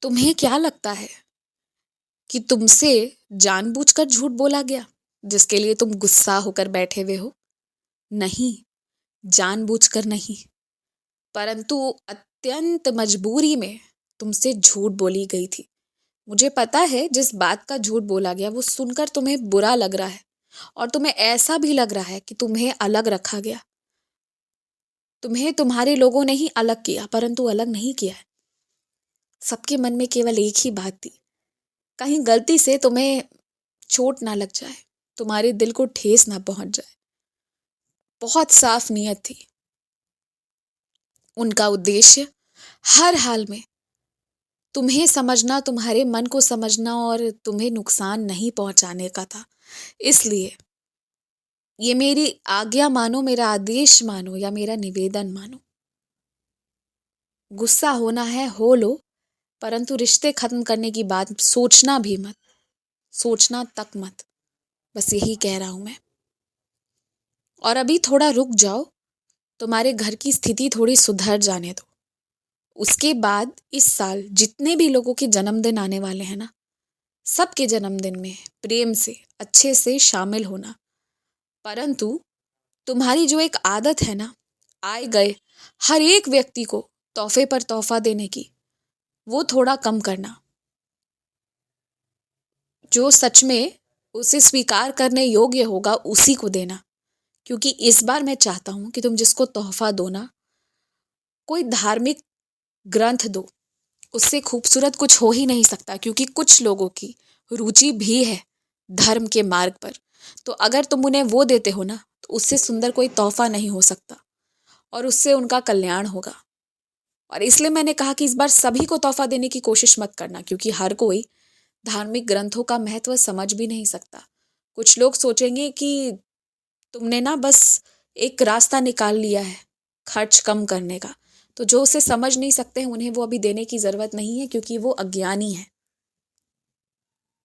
तुम्हें क्या लगता है कि तुमसे जानबूझकर झूठ बोला गया जिसके लिए तुम गुस्सा होकर बैठे हुए हो? नहीं, जानबूझकर नहीं, परंतु अत्यंत मजबूरी में तुमसे झूठ बोली गई थी। मुझे पता है जिस बात का झूठ बोला गया वो सुनकर तुम्हें बुरा लग रहा है और तुम्हें ऐसा भी लग रहा है कि तुम्हें अलग रखा गया। तुम्हें तुम्हारे लोगों ने ही अलग किया, परंतु अलग नहीं किया है। सबके मन में केवल एक ही बात थी, कहीं गलती से तुम्हें चोट ना लग जाए, तुम्हारे दिल को ठेस ना पहुंच जाए। बहुत साफ नियत थी उनका उद्देश्य, हर हाल में तुम्हें समझना, तुम्हारे मन को समझना और तुम्हें नुकसान नहीं पहुंचाने का था। इसलिए ये मेरी आज्ञा मानो, मेरा आदेश मानो या मेरा निवेदन मानो। गुस्सा होना है हो लो, परंतु रिश्ते खत्म करने की बात सोचना भी मत, सोचना तक मत। बस यही कह रहा हूं मैं। और अभी थोड़ा रुक जाओ, तुम्हारे घर की स्थिति थोड़ी सुधर जाने दो। उसके बाद इस साल जितने भी लोगों के जन्मदिन आने वाले हैं ना, सबके जन्मदिन में प्रेम से अच्छे से शामिल होना। परंतु तुम्हारी जो एक आदत है ना, आए गए हर एक व्यक्ति को तोहफे पर तोहफा देने की, वो थोड़ा कम करना। जो सच में उसे स्वीकार करने योग्य होगा उसी को देना। क्योंकि इस बार मैं चाहता हूं कि तुम जिसको तोहफा दो ना, कोई धार्मिक ग्रंथ दो। उससे खूबसूरत कुछ हो ही नहीं सकता, क्योंकि कुछ लोगों की रुचि भी है धर्म के मार्ग पर। तो अगर तुम उन्हें वो देते हो ना, तो उससे सुंदर कोई तोहफा नहीं हो सकता और उससे उनका कल्याण होगा। और इसलिए मैंने कहा कि इस बार सभी को तोहफा देने की कोशिश मत करना, क्योंकि हर कोई धार्मिक ग्रंथों का महत्व समझ भी नहीं सकता। कुछ लोग सोचेंगे कि तुमने ना बस एक रास्ता निकाल लिया है खर्च कम करने का। तो जो उसे समझ नहीं सकते हैं उन्हें वो अभी देने की जरूरत नहीं है, क्योंकि वो अज्ञानी है।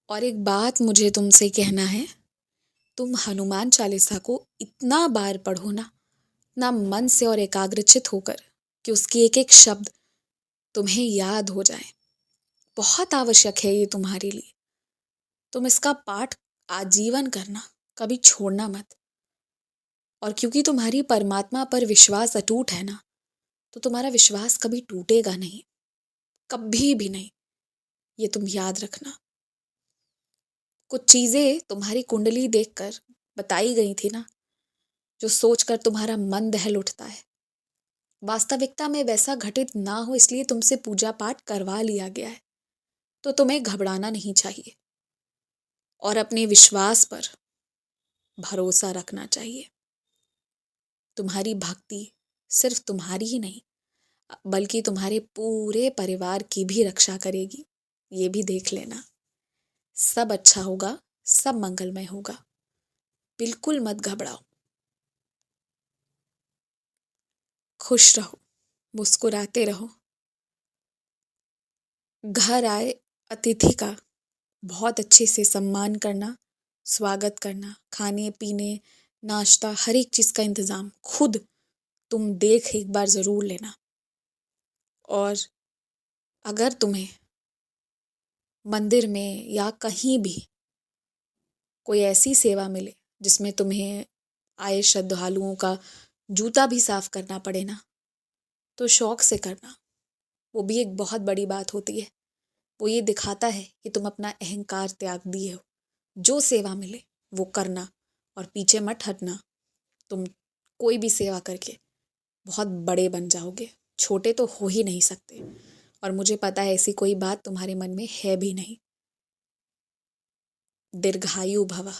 और एक बात मुझे तुमसे कहना है, तुम हनुमान चालीसा को इतना बार पढ़ो ना, इतना मन से और एकाग्रचित होकर, कि उसकी एक एक शब्द तुम्हें याद हो जाए। बहुत आवश्यक है ये तुम्हारे लिए। तुम इसका पाठ आजीवन करना, कभी छोड़ना मत। और क्योंकि तुम्हारी परमात्मा पर विश्वास अटूट है ना, तो तुम्हारा विश्वास कभी टूटेगा नहीं, कभी भी नहीं। ये तुम याद रखना। कुछ चीजें तुम्हारी कुंडली देखकर बताई गई थी ना, जो सोचकर तुम्हारा मन दहल उठता है, वास्तविकता में वैसा घटित ना हो इसलिए तुमसे पूजा पाठ करवा लिया गया है। तो तुम्हें घबराना नहीं चाहिए और अपने विश्वास पर भरोसा रखना चाहिए। तुम्हारी भक्ति सिर्फ तुम्हारी ही नहीं, बल्कि तुम्हारे पूरे परिवार की भी रक्षा करेगी। ये भी देख लेना। सब अच्छा होगा, सब मंगलमय होगा। बिल्कुल मत घबराओ। खुश रहो, मुस्कुराते रहो। घर आए अतिथि का बहुत अच्छे से सम्मान करना, स्वागत करना, खाने पीने, नाश्ता, हर एक चीज़ का इंतज़ाम खुद तुम देख एक बार ज़रूर लेना। और अगर तुम्हें मंदिर में या कहीं भी कोई ऐसी सेवा मिले जिसमें तुम्हें आए श्रद्धालुओं का जूता भी साफ करना पड़े ना, तो शौक से करना। वो भी एक बहुत बड़ी बात होती है। वो ये दिखाता है कि तुम अपना अहंकार त्याग दिए हो। जो सेवा मिले वो करना और पीछे मत हटना। तुम कोई भी सेवा करके बहुत बड़े बन जाओगे, छोटे तो हो ही नहीं सकते। और मुझे पता है ऐसी कोई बात तुम्हारे मन में है भी नहीं। दीर्घायु भव।